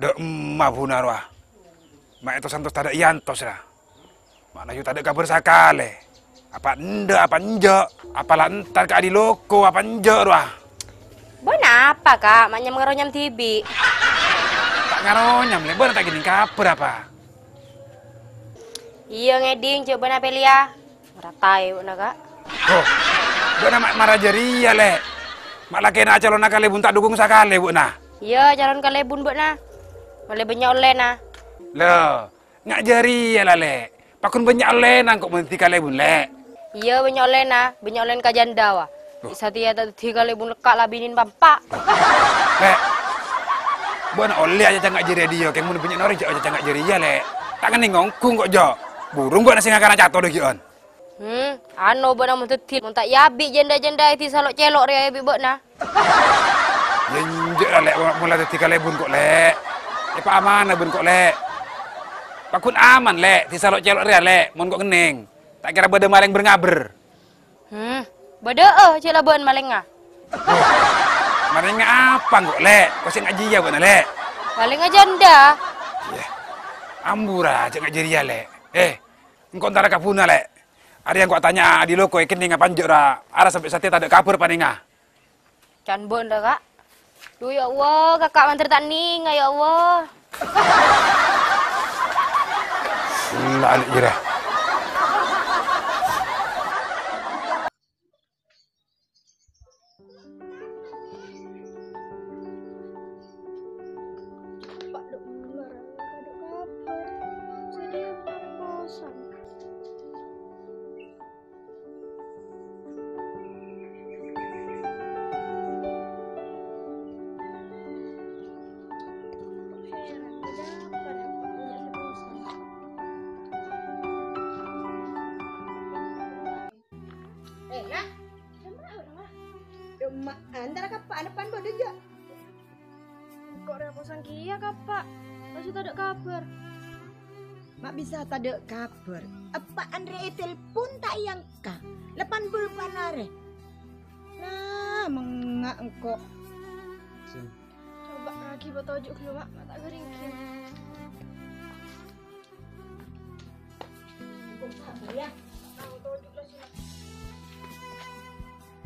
Dek emak bunar wah. Mak itu santos tada iantos lah. Mana yu tada kabar sakale. Apa ndak apa enjak. Apa lantar ka di loko apa enjak wah. Bona apa kak? Maknya mengeronyam tibi. Tak ngaronyam le, bener tak gini kabar apa. Iya ngeding coba na pelia. Meratai bona kak. Oh, bener mak marah jeria le. Mak laki na calon nakale bun tak dukung sakale bu nah. Iya calon kalebun bona. Oleh banyak oleh na. Loh, ngak jeria lah le. Pakun banyak le nang kok menti kale bun le. Iya banyak oleh na. Banyak oleh ka janda wah. Bisa tia tadi kalebun lekak labinin pampak. Le. Bona oleh aja cangak jeria dia. Kayak mun banyak nori aja cangak jeria le. Tak ngene ngongkung kok jo. Burung gua nasi ngakana cato deh gion. Ano bona mun teti mun tak yabi janda-janda itu salok celok ria yabi bona. Yenjek lah lek mulai tadi kale bun kok lek. Apa amanah bun kok lek. Pakun aman lek, ti salok celok ria lek, mun kok ngening. Tak kira bade maleng berngaber. Bade cela bon malenga. Maleng apa kok lek? Kok sing ngaji ya bona lek. Malenga janda. Iya. Ambura cek ngaji ria lek. Engkau antara kapuna lek. Ada yang kok tanya di loko kening apa anjur ra. Ara sampai saat tak ada kabar paninga. Can bon dah kak. Duh ya Allah, kakak mantar tak ning, ya Allah. Lah alik jira. Pak dok ular, ada kabar. Saya benar kosan. Heran, ada apa dah Pak punya kosan? Nak, Mak, antara kapan depan bodoh aja. Kok reposan kia kak Pak? Masih tak ada kabar. Mak bisa tak ada kabar. Apa Andre telepon tak yang kah? Lepan bulpan are. Nah, mengak engkau. Coba lagi buat ojuk dulu mak, tak keringkin. Sabar ya. Tahu ojuk lah sih.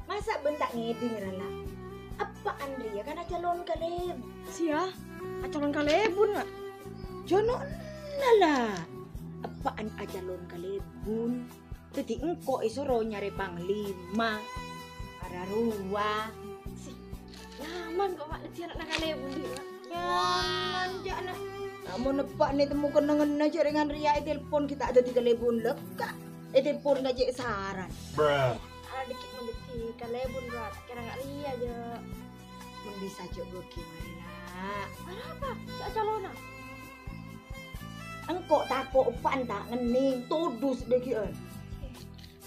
Masa bentak ngeding rala? Apa Andre ya kan calon kaleb? Sia, calon kalebun mak. Jono nala. Apaan calon kalebun? Jadi engkau isoro nyari panglima. Ararua. Nyaman kok mak, dia anak kalebun dia mak. Manja anak. Namun nepak nih temu kenangan aja dengan Ria telepon kita ada 3 lebun lekak. Telepon ngajak saran. Ada dikit mendetik kalebun mak, kira nggak lihat aja. Bisa coba gimana? Ada apa? Cak calona. Engkau takut pan tak ngening, tudus deh kian.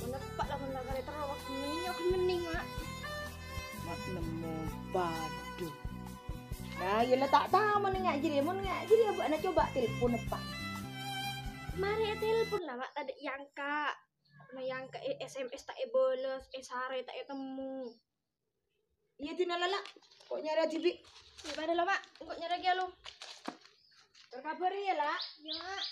Menepak lah kali terus ngening aku ngening mak. Mak nemu badu. Nah, ya tak tahu mana ngaji dia, mana ngaji dia buat nak coba telepon nepak. Mari telepon lah mak, ada yang kak. Yang ke SMS tak bolos, sare tak temu. Iya tina lala. Kok nyari TV? Ya pada lah mak, kok nyari lagi lu. Berkabar ya lah. Ya mak.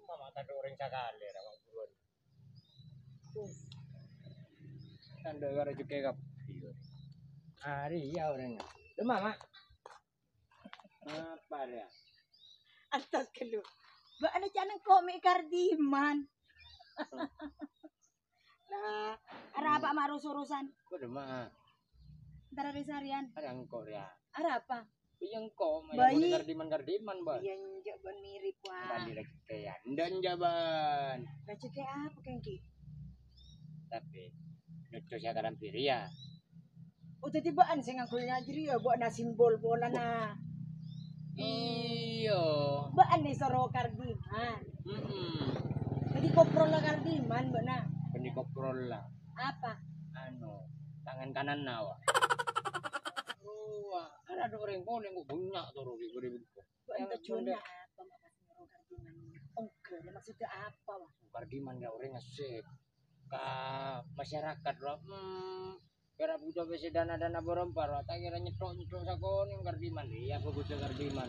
Mama tak orang sakale ra mak buruan. Tanda gara juga kap. Hari ya orangnya. Demam mak. Apa dia? Atas kelu. Ba ana jangan komik kardiman. Nah, ada apa mak urusan? Kok demam? Antara resarian. Ada engkau ya. Ada apa? Yang kau Bayi. main kardiman ba. Iya njak ban mirip wah. Tadi lagi kayak dan jaban. Baca kayak apa kengki? Tapi nutus ya karam ya. Oh tibaan sing ngaku ngajri ya buat na simbol bola na. Iyo. Baan ni soro kardiman. Jadi koprol la kardiman mbak na. Pendi koprol lah. Apa? Ano, tangan kanan nawa. Wah, ada orang pun yang bunyak tuh di begitu. Buat tujuannya apa mak soro kardiman? Oke, maksudnya apa wah? Kardiman ya orang ngasih. ke masyarakat ro. Kira butuh besi dana berempar ro. Tak kira nyetok sakon yang kardiman. Iya aku butuh kardiman.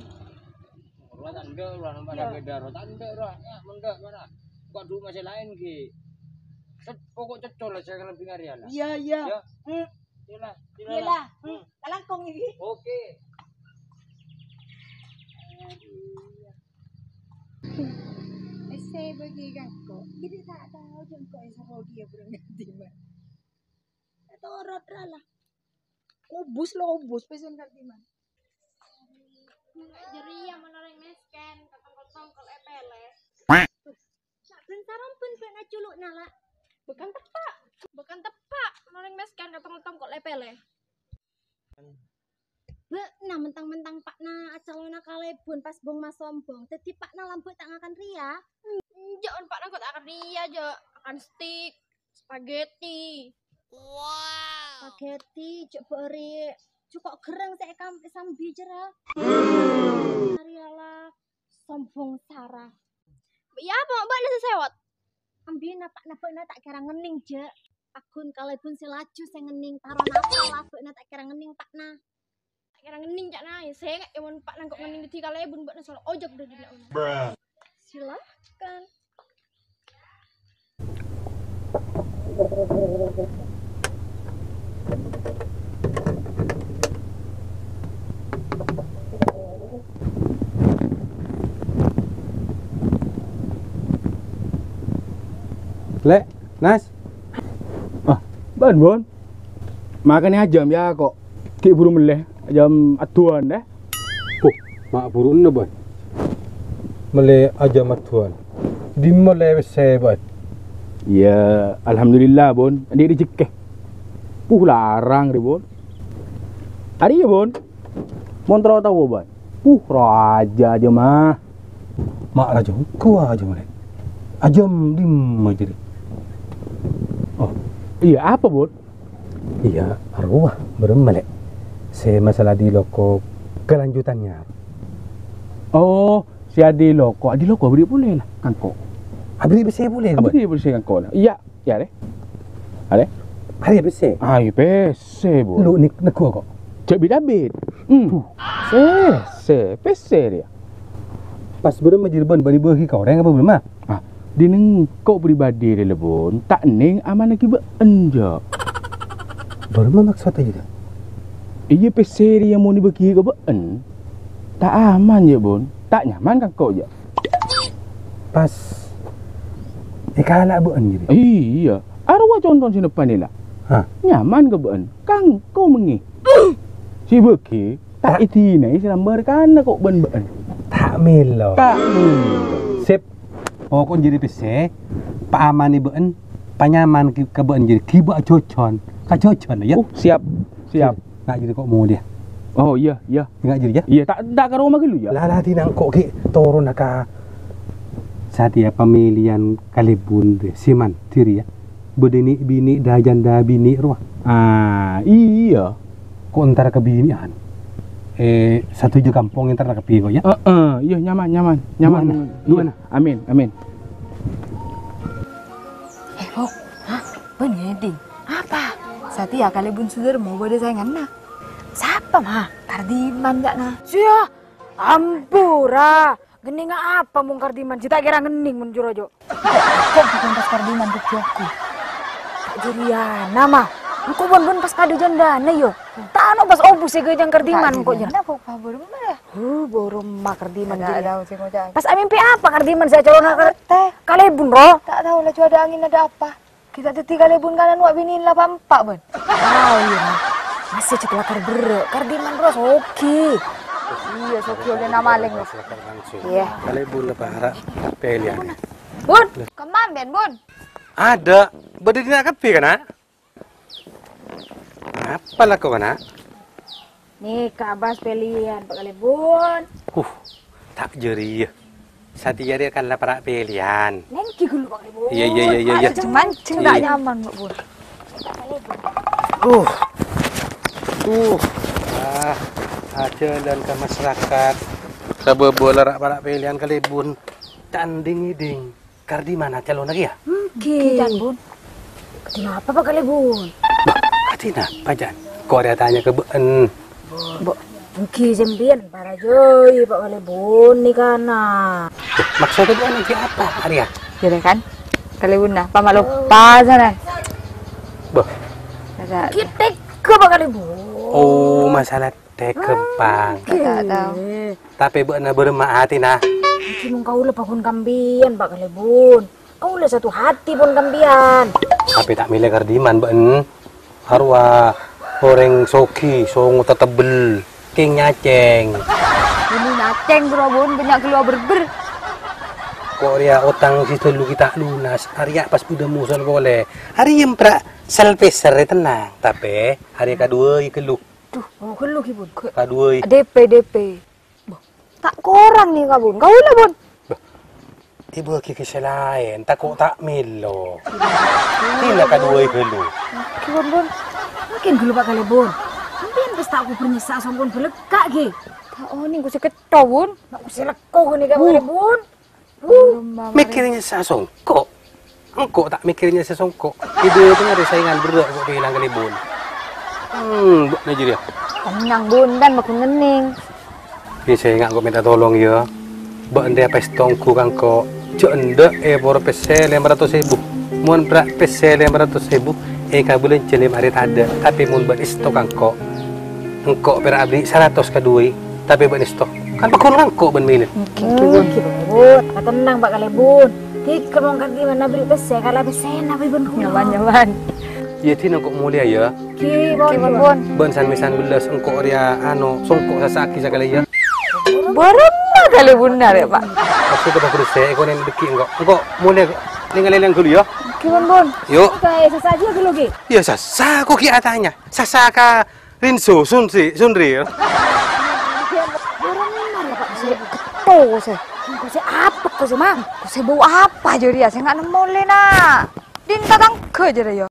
Ro tanda ro nampak beda ro tanda ro. Ya mendak mana. Kok du masih lain ki. Pokok cecol saya kan lebih ngari lah. Iya. Ya. Iyalah. Kalangkong ini. Oke. Saya bagi kangkok. Jadi tak tahu jengkok yang sama dia berganti mah. Atau orang lah. Ubus pesan ganti mah. Jadi yang menoreng mesken, katong-katong kalau epele. Bentaran pun kena culuk nala. Bukan tepak. Menoreng mesken, katong-katong kalau epele. Nah mentang-mentang Pak na acalona kalebun pas bong mas sombong. Tadi Pak na lampu tak akan ria. Jangan Pak na kok tak akan ria aja. Akan stick, spaghetti. Wow. Spaghetti, coba beri. Cukup gereng saya kampi sambil jera. Arialah sombong Sarah. Ya apa mbak nasi sewot? Ambil napak tak kira ngening je. Akun kalebun selaju saya ngening taruh napak tak kira ngening Pak na. Kira ngening cak na, saya nggak ewan Pak nangkok ngening di kalebun buat nasoal ojek udah di dalam. Silakan. Lek, Nas. Bon. Makannya ajam ya kok. Ki buru meleh, ajam atuan deh. Mak burun na ba? Male aja matuan. Di male sebat. Ya, alhamdulillah bon. Dia rezeki. Larang deh bon. Hari ya bon. Montro tahu bon. Raja aja mah. Mak raja ku aja male. Ajam di majri. Oh, iya apa bon? Iya, arwah beremale. Saya masalah di loko kelanjutannya. Oh, si Adi loko beri boleh lah kangkok. Abri bese boleh. Abri bese kangkok lah. Iya deh. Ada? Hari bese. Ai bese bon. Lu nik kok. Cek bidabit. Pese dia. Pas berem majirban bani bagi kau orang apa belum ah? Di neng kau pribadi dia lebon. Tak neng aman lagi berenja. Berem maksud aja. Iya pese dia mau dibagi ke been. Tak aman ya bon. Tak nyaman kan kau je. Pas kalah been jadi. Iya. Arwah contoh si depan ni lah. Nyaman ke been. Kang kau mengi. Si beki tak itina selambar kan kok ben. Tak melo. Sip. Pokok jadi pese. Pak aman ni been. Panyaman ke been jadi tiba cocon. Kacocon ya. Siap. Nak jadi kok mau dia. Oh iya. Enggak jadi ya? Iya tak ke rumah dulu ya. Lah tinang kok ki turun ka. Sadia pemilihan kalebun de siman tiri ya. Bedeni bini dah janda bini ruah. Iya. Kok antara kebinian. Satu je kampung antara kepi kok ya. Iya nyaman. Dua na. Amin. Bok. Bener ding. Apa? Satia kalebun sudah mau pada sayangan na. Siapa mah? Kardiman gak nah? Sia, ampura. Gening apa mung kardiman? Cita kira gening muncul aja. Kok bukan pas kardiman tuh aku? Tak juriana mah. Aku bon pas pada jandana yo. Tak ano pas obus ya gajang kardiman kok jan. Kenapa kau baru mana? Baru mah kardiman jadi. Pas mimpi apa kardiman saya calon teh? Kalebun roh? Tak tahu lah cuaca angin ada apa. Kita teti kalebun kanan wak binin lah pampak ben. Tahu ya. Masih ceklak kardiman bro soki. Iya soki oleh nama leng. Iya. Kalebun lepas harap pelian. Bun, kemana ben bun? Ada. Berdiri nak kepi kan? Apalah kau kan? Nih kabas pelian Pak Kalebun. Tak jeri. Satia dia kan lapar pelian. Nengki dulu Pak Kalebun. Iya. Mancing tak nyaman Pak Bun. Aja dan ke masyarakat. Sabebola rak-rak pelian Kalebun. Tanding iding. Kardi mana calon lagi ya? Mungkin. Bun. Kenapa Pak kali bun? Hati apa Jan? Kok dia tanya ke ben? Mungkin sembian para joy Pak kali bun nih kana. Maksudnya ben nanti apa Arya? Jadi kan kali bun nah, Pak lupa sana. Bah. Kita ke Pak kali bun. Oh, masalah teh kempang. Kita tahu. Tapi benar beremah hati nah. Mungkin kau lah pakun kambian Pak kali bun. Kau lah satu hati pun kambian. Tapi tak milih kardiman ben. Harwa goreng soki, songo tetebel, king nyaceng. Ini nyaceng bro bun, banyak keluar berber. Kok Arya utang situ lu kita lunas. Arya pas udah musuh boleh. Hari yang pra selpeser tenang. Tapi hari kedua ikeluk. Duh, mau keluh bun. Kedua DP. Tak koran nih kak bun. Kau lah bun. ibu kiki selain takut tak milo. Ini kedua ikeluk. Bun. Mungkin dulu Pak kali bun. Mungkin pesta aku pernyisa sombong belekak ki. Oh ini gue seketo bun. Aku seleko nih kak bun. Mikirnya sasongkok. Engkau tak mikirnya sasongkok. Ide itu ada saingan berat kok bilang kali bun. Buat aja dia. Tenang bun dan aku ngening. Bisa ingat kok minta tolong ya. Buat dia pestongku kan kok. Cok ndek bor pesel 500.000. Mun berat pesel 500.000. Kabulan celim hari ada. Tapi mun buat stok kan kok. Engkau berak beli 100 kedua. Tapi buat stok. Kan pakon kan kok ben milih. Bun. Tenang Pak kali bun. Kita mau kan gimana beli pesel kalau pesel apa bun. Nyaman. Ya tin engkau mulia ya. Ki bun. Ben san belas engkau ria songkok sasaki sekali ya. Berapa kali benar ya Pak? Aku kita bersih, kau yang deki engkau mulai ninggalin dulu ya. Gimana bun? Yuk. Kayak sesaji dulu ki. Ya sasa, kok ki atanya. Sasa ka Rinso Sunri. Kepo saya. Kau saya apa kau saya mah? Kau saya bau apa jadi ya? Saya nggak nemu lena. Din tatang ke jadi ya.